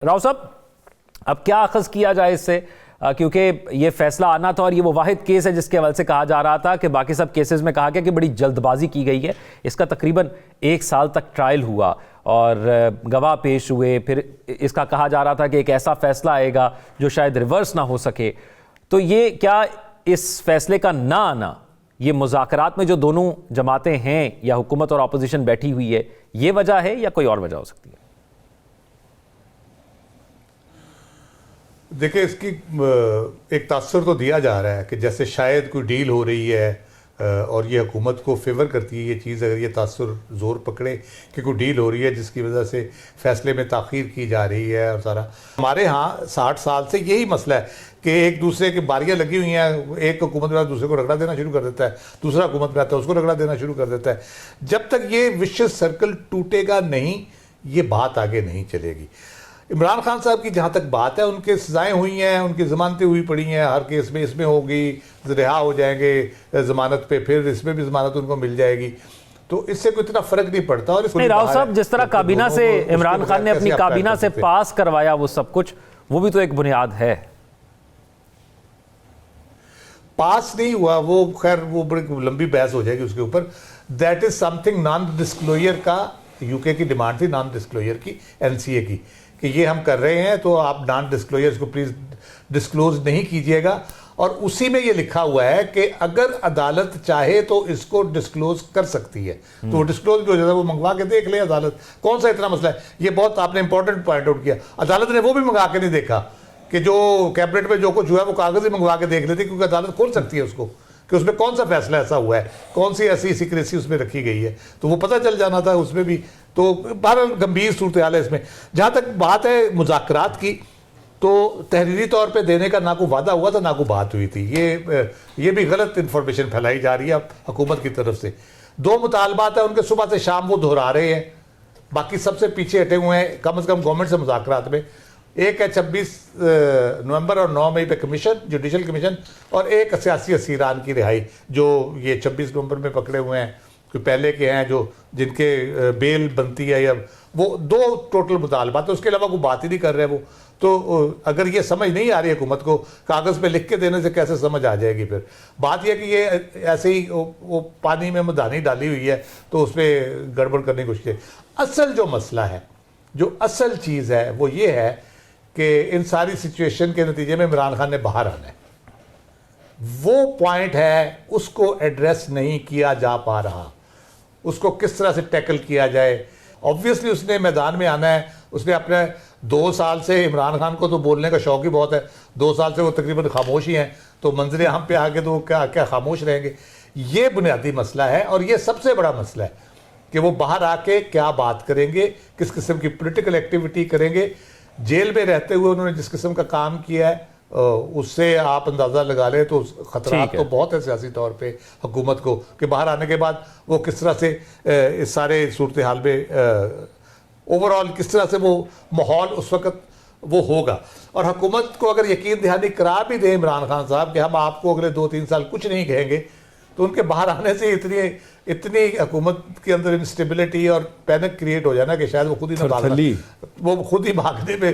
راؤ صاحب اب کیا اخذ کیا جائے اس سے، کیونکہ یہ فیصلہ آنا تھا اور یہ وہ واحد کیس ہے جس کے حوالے سے کہا جا رہا تھا کہ باقی سب کیسز میں کہا گیا کہ بڑی جلد بازی کی گئی ہے. اس کا تقریباً 1 سال تک ٹرائل ہوا اور گواہ پیش ہوئے، پھر اس کا کہا جا رہا تھا کہ ایک ایسا فیصلہ آئے گا جو شاید ریورس نہ ہو سکے. تو یہ کیا اس فیصلے کا نہ آنا یہ مذاکرات میں جو دونوں جماعتیں ہیں یا حکومت اور اپوزیشن بیٹھی ہوئی ہے یہ وجہ ہے یا کوئی اور وجہ ہو سکتی ہے؟ دیکھیں اس کی ایک تاثر تو دیا جا رہا ہے کہ جیسے شاید کوئی ڈیل ہو رہی ہے اور یہ حکومت کو فیور کرتی ہے یہ چیز، اگر یہ تاثر زور پکڑے کہ کوئی ڈیل ہو رہی ہے جس کی وجہ سے فیصلے میں تاخیر کی جا رہی ہے. اور سارا ہمارے ہاں 60 سال سے یہی مسئلہ ہے کہ ایک دوسرے کی باریاں لگی ہوئی ہیں، ایک حکومت میں دوسرے کو رگڑا دینا شروع کر دیتا ہے، دوسرا حکومت میں آتا ہے اس کو رگڑا دینا شروع کر دیتا ہے. جب تک یہ وشیس سرکل ٹوٹے گا نہیں یہ بات آگے نہیں چلے گی. عمران خان صاحب کی جہاں تک بات ہے، ان کے سزائیں ہوئی ہیں، ان کی ضمانتیں ہوئی پڑی ہیں، ہر کیس میں اس میں ہوگی، رہا ہو جائیں گے ضمانت پہ، پھر اس میں بھی ضمانت ان کو مل جائے گی، تو اس سے کوئی اتنا فرق نہیں پڑتا. اور نہیں راؤ صاحب، جس طرح کابینہ سے عمران خان نے اپنی کابینہ سے پاس کروایا وہ سب کچھ، وہ بھی تو ایک بنیاد ہے. پاس نہیں ہوا وہ، خیر وہ بڑی لمبی بحث ہو جائے گی اس کے اوپر. That is some thing naan disclosure کا یو کے کی ڈیمانڈ تھی، نان ڈسکلوئر کی، این سی اے کی، کہ یہ ہم کر رہے ہیں تو آپ نان ڈسکلوئر کو پلیز ڈسکلوز نہیں کیجئے گا. اور اسی میں یہ لکھا ہوا ہے کہ اگر عدالت چاہے تو اس کو ڈسکلوز کر سکتی ہے، تو وہ ڈسکلوز بھی ہو جاتا ہے، وہ منگوا کے دیکھ لے عدالت. کون سا اتنا مسئلہ ہے؟ یہ بہت آپ نے امپورٹنٹ پوائنٹ آؤٹ کیا. عدالت نے وہ بھی منگا کے نہیں دیکھا کہ جو کیبنٹ میں جو کچھ ہوا ہے وہ کاغذ ہی منگوا کے دیکھ لیتے، کیونکہ عدالت کھول سکتی ہے اس کو کہ اس میں کون سا فیصلہ ایسا ہوا ہے، کون سی ایسی سیکریسی اس میں رکھی گئی ہے، تو وہ پتہ چل جانا تھا اس میں بھی. تو بہرحال گمبھیر صورتحال ہے اس میں. جہاں تک بات ہے مذاکرات کی، تو تحریری طور پہ دینے کا نہ کوئی وعدہ ہوا تھا نہ کوئی بات ہوئی تھی. یہ بھی غلط انفارمیشن پھیلائی جا رہی ہے حکومت کی طرف سے. 2 مطالبات ہیں ان کے، صبح سے شام وہ دہرا رہے ہیں، باقی سب سے پیچھے ہٹے ہوئے ہیں کم از کم گورنمنٹ سے مذاکرات میں. ایک ہے 26 نومبر اور 9 مئی پہ کمیشن، جوڈیشل کمیشن، اور ایک سیاسی اسیران کی رہائی جو یہ 26 نومبر میں پکڑے ہوئے ہیں، کوئی پہلے کے ہیں جو جن کے بیل بنتی ہے، یا وہ 2 ٹوٹل مطالبات، اس کے علاوہ کوئی بات ہی نہیں کر رہے وہ. تو اگر یہ سمجھ نہیں آ رہی حکومت کو، کاغذ پہ لکھ کے دینے سے کیسے سمجھ آ جائے گی؟ پھر بات یہ کہ یہ ایسے ہی وہ پانی میں مدانی ڈالی ہوئی ہے تو اس پہ گڑبڑ کرنے کی کوشش ہے. اصل جو مسئلہ ہے، جو اصل چیز ہے وہ یہ ہے کہ ان ساری سچویشن کے نتیجے میں عمران خان نے باہر آنا ہے. وہ پوائنٹ ہے، اس کو ایڈریس نہیں کیا جا پا رہا. اس کو کس طرح سے ٹیکل کیا جائے؟ آبویسلی اس نے میدان میں آنا ہے. اس نے اپنے 2 سال سے، عمران خان کو تو بولنے کا شوق ہی بہت ہے، 2 سال سے وہ تقریباً خاموش ہی ہیں، تو منظر عام پہ آگے تو وہ کیا خاموش رہیں گے؟ یہ بنیادی مسئلہ ہے اور یہ سب سے بڑا مسئلہ ہے کہ وہ باہر آ کے کیا بات کریں گے، کس قسم کی پولیٹیکل ایکٹیویٹی کریں گے. جیل میں رہتے ہوئے انہوں نے جس قسم کا کام کیا ہے اس سے آپ اندازہ لگا لیں تو خطرات تو بہت ہے سیاسی طور پہ حکومت کو، کہ باہر آنے کے بعد وہ کس طرح سے اس سارے صورتحال میں اوورآل کس طرح سے وہ ماحول اس وقت وہ ہوگا. اور حکومت کو اگر یقین دہانی کرا بھی دیں عمران خان صاحب کہ ہم آپ کو اگلے 2-3 سال کچھ نہیں کہیں گے، تو ان کے باہر آنے سے اتنی حکومت کے اندر انسٹیبلٹی اور پینک کریٹ ہو جانا کہ شاید وہ خود ہی بھاگنے میں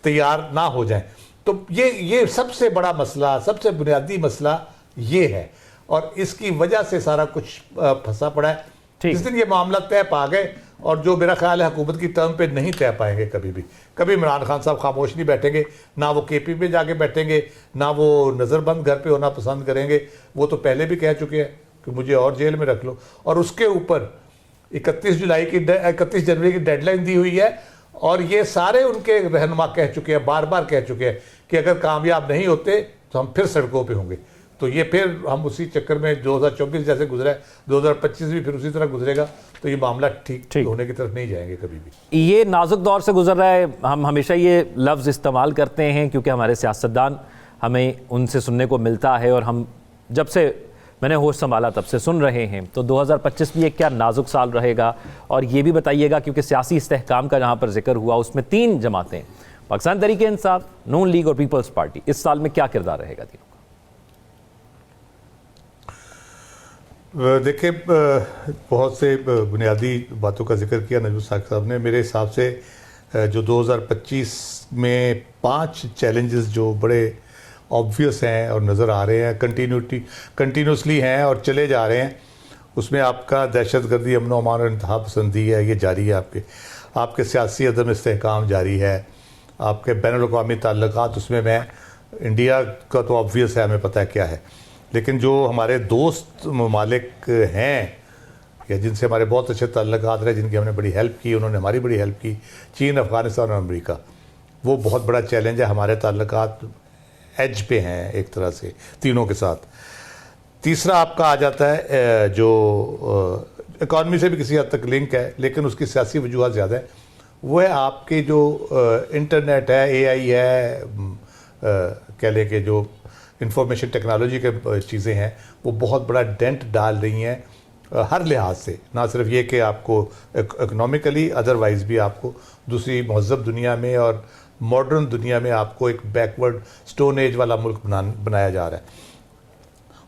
تیار نہ ہو جائیں. تو یہ سب سے بڑا مسئلہ، سب سے بنیادی مسئلہ یہ ہے، اور اس کی وجہ سے سارا کچھ پھنسا پڑا ہے. جس دن یہ معاملہ طے پا گئے، اور جو میرا خیال ہے حکومت کی ٹرم پہ نہیں طے پائیں گے کبھی بھی، کبھی عمران خان صاحب خاموش نہیں بیٹھیں گے، نہ وہ کے پی میں جا کے بیٹھیں گے، نہ وہ نظر بند گھر پہ ہونا پسند کریں گے. وہ تو پہلے بھی کہہ چکے ہیں کہ مجھے اور جیل میں رکھ لو، اور اس کے اوپر 31 جنوری کی ڈیڈ لائن دی ہوئی ہے. اور یہ سارے ان کے رہنما کہہ چکے ہیں، بار بار کہہ چکے ہیں کہ اگر کامیاب نہیں ہوتے تو ہم پھر سڑکوں پہ ہوں گے. تو یہ پھر ہم اسی چکر میں 2024 جیسے گزرا ہے، 2025 بھی پھر اسی طرح گزرے گا. تو یہ معاملہ ٹھیک ہونے کی طرف نہیں جائیں گے کبھی بھی. یہ نازک دور سے گزر رہا ہے. ہم ہمیشہ یہ لفظ استعمال کرتے ہیں کیونکہ ہمارے سیاستدان، ہمیں ان سے سننے کو ملتا ہے، اور ہم جب سے میں نے ہوش سنبھالا تب سے سن رہے ہیں. تو 2025 بھی ایک کیا نازک سال رہے گا؟ اور یہ بھی بتائیے گا کیونکہ سیاسی استحکام کا جہاں پر ذکر ہوا اس میں 3 جماعتیں، پاکستان تحریک انصاف، نون لیگ اور پیپلز پارٹی، اس سال میں کیا کردار رہے گا تینوں کا؟ دیکھیں بہت سے بنیادی باتوں کا ذکر کیا نجم الثاقب صاحب نے. میرے حساب سے جو 2025 میں 5 چیلنجز جو بڑے آبویس ہیں اور نظر آ رہے ہیں، کنٹینیوسلی ہیں اور چلے جا رہے ہیں، اس میں آپ کا دہشت گردی، امن و امان اور انتہا پسندی ہے، یہ جاری ہے، آپ کے سیاسی عدم استحکام جاری ہے، آپ کے بین الاقوامی تعلقات، اس میں انڈیا کا تو آبویس ہے، ہمیں پتہ ہے کیا ہے، لیکن جو ہمارے دوست ممالک ہیں یا جن سے ہمارے بہت اچھے تعلقات رہے، جن کی ہم نے بڑی ہیلپ کی، انہوں نے ہماری بڑی ہیلپ کی، چین، افغانستان اور امریکہ، وہ بہت بڑا چیلنج ہے، ہمارے تعلقات ایج پہ ہیں ایک طرح سے تینوں کے ساتھ۔ تیسرا آپ کا آ جاتا ہے جو اکانومی سے بھی کسی حد تک لنک ہے لیکن اس کی سیاسی وجوہات زیادہ ہے، وہ ہے آپ کے جو انٹرنیٹ ہے، اے آئی ہے، کہہ لیں کہ جو انفارمیشن ٹیکنالوجی کے چیزیں ہیں، وہ بہت بڑا ڈینٹ ڈال رہی ہیں ہر لحاظ سے، نہ صرف یہ کہ آپ کو اکنامیکلی، ادروائز بھی آپ کو دوسری مہذب دنیا میں اور ماڈرن دنیا میں آپ کو ایک بیکورڈ سٹون ایج والا ملک بنایا جا رہا ہے۔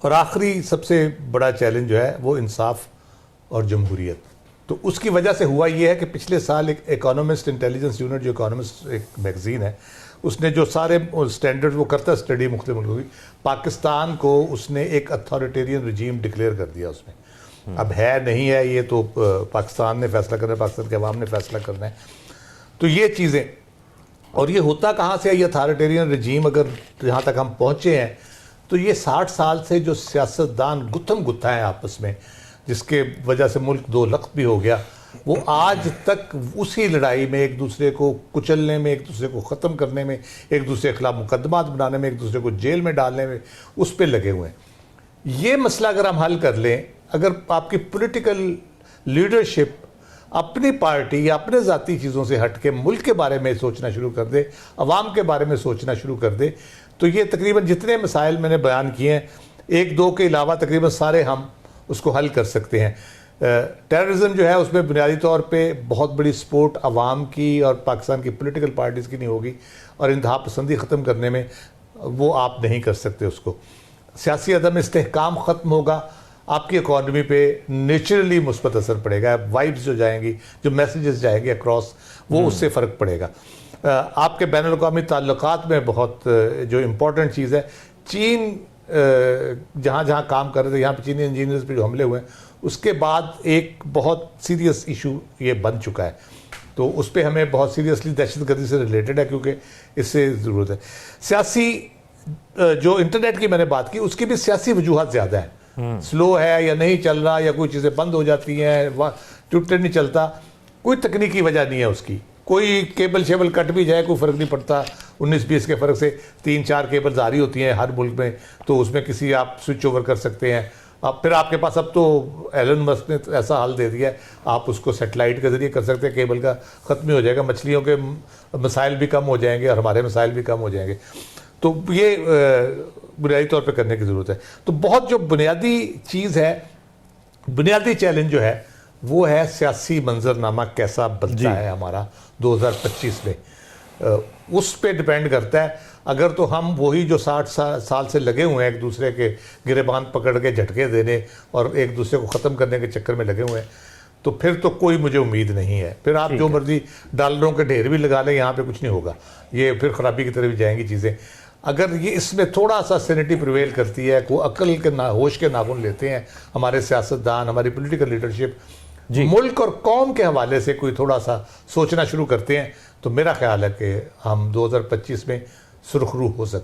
اور آخری سب سے بڑا چیلنج جو ہے وہ انصاف اور جمہوریت۔ تو اس کی وجہ سے ہوا یہ ہے کہ پچھلے سال ایک اکانومسٹ انٹیلیجنس یونٹ، جو اکانومسٹ ایک میگزین ہے، اس نے جو سارے سٹینڈرڈ وہ کرتا ہے اسٹڈی مختلف ملکوں کی، پاکستان کو اس نے ایک اتھارٹیرین رجیم ڈکلیئر کر دیا اس میں۔ اب ہے نہیں ہے یہ تو پاکستان نے فیصلہ کرنا ہے، پاکستان کے عوام نے فیصلہ کرنا ہے۔ تو یہ چیزیں، اور یہ ہوتا کہاں سے ہے یہ اتھارٹیرین رجیم، اگر جہاں تک ہم پہنچے ہیں تو یہ 60 سال سے جو سیاستدان گتھم گتھا ہیں آپس میں، جس کے وجہ سے ملک 2 لخت بھی ہو گیا، وہ آج تک اسی لڑائی میں ایک دوسرے کو کچلنے میں، ایک دوسرے کو ختم کرنے میں، ایک دوسرے کے خلاف مقدمات بنانے میں، ایک دوسرے کو جیل میں ڈالنے میں، اس پہ لگے ہوئے ہیں۔ یہ مسئلہ اگر ہم حل کر لیں، اگر آپ کی پولیٹیکل لیڈرشپ اپنی پارٹی یا اپنے ذاتی چیزوں سے ہٹ کے ملک کے بارے میں سوچنا شروع کر دے، عوام کے بارے میں سوچنا شروع کر دے، تو یہ تقریباً جتنے مسائل میں نے بیان کیے ہیں، 1-2 کے علاوہ تقریباً سارے ہم اس کو حل کر سکتے ہیں۔ ٹیررزم جو ہے اس میں بنیادی طور پہ بہت بڑی سپورٹ عوام کی اور پاکستان کی پولیٹیکل پارٹیز کی نہیں ہوگی، اور انتہا پسندی ختم کرنے میں وہ آپ نہیں کر سکتے اس کو۔ سیاسی عدم استحکام ختم ہوگا، آپ کی اکانومی پہ نیچرلی مثبت اثر پڑے گا، وائبز جو جائیں گی، جو میسیجز جائیں گے اکراس، وہ اس سے فرق پڑے گا۔ آپ کے بین الاقوامی تعلقات میں بہت جو امپورٹنٹ چیز ہے، چین جہاں جہاں کام کر رہے تھے، یہاں پہ چینی انجینئرز پہ جو حملے ہوئے ہیں، اس کے بعد ایک بہت سیریس ایشو یہ بن چکا ہے، تو اس پہ ہمیں بہت سیریسلی دہشت گردی سے ریلیٹڈ ہے، کیونکہ اس سے ضرورت ہے۔ سیاسی جو انٹرنیٹ کی میں نے بات کی، اس کی بھی سیاسی وجوہات زیادہ ہیں، سلو ہے یا نہیں چل رہا، یا کوئی چیزیں بند ہو جاتی ہیں، ٹویٹر نہیں چلتا، کوئی تکنیکی وجہ نہیں ہے اس کی، کوئی کیبل شیبل کٹ بھی جائے کوئی فرق نہیں پڑتا، 19-20 کے فرق سے 3-4 کیبلز آ رہی ہوتی ہیں ہر ملک میں، تو اس میں کسی آپ سوئچ اوور کر سکتے ہیں۔ اب پھر آپ کے پاس اب تو ایلن مسک نے ایسا حل دے دیا ہے، آپ اس کو سیٹلائٹ کے ذریعے کر سکتے ہیں، کیبل کا ختم ہی ہو جائے گا، مچھلیوں کے مسائل بھی کم ہو جائیں گے اور ہمارے مسائل بھی کم ہو جائیں گے، تو یہ بنیادی طور پہ کرنے کی ضرورت ہے۔ تو بہت جو بنیادی چیز ہے، بنیادی چیلنج جو ہے وہ ہے سیاسی منظرنامہ کیسا بنتا ہے ہمارا 2025 میں، اس پہ ڈیپینڈ کرتا ہے۔ اگر تو ہم وہی جو 60 سال سے لگے ہوئے ہیں ایک دوسرے کے گریبان پکڑ کے جھٹکے دینے اور ایک دوسرے کو ختم کرنے کے چکر میں لگے ہوئے ہیں، تو پھر تو کوئی مجھے امید نہیں ہے۔ پھر آپ جو مرضی ڈالروں کے ڈھیر بھی لگا لیں، یہاں پہ کچھ نہیں ہوگا، یہ پھر خرابی کی طرف بھی جائیں گی چیزیں۔ اگر یہ اس میں تھوڑا سا سینٹی پریویل کرتی ہے، کوئی عقل کے ہوش کے ناخن لیتے ہیں ہمارے سیاستدان، ہماری پولیٹیکل لیڈرشپ، ملک اور قوم کے حوالے سے کوئی تھوڑا سا سوچنا شروع کرتے ہیں، تو میرا خیال ہے کہ ہم 2025 میں سرخرو ہو سکتے ہیں۔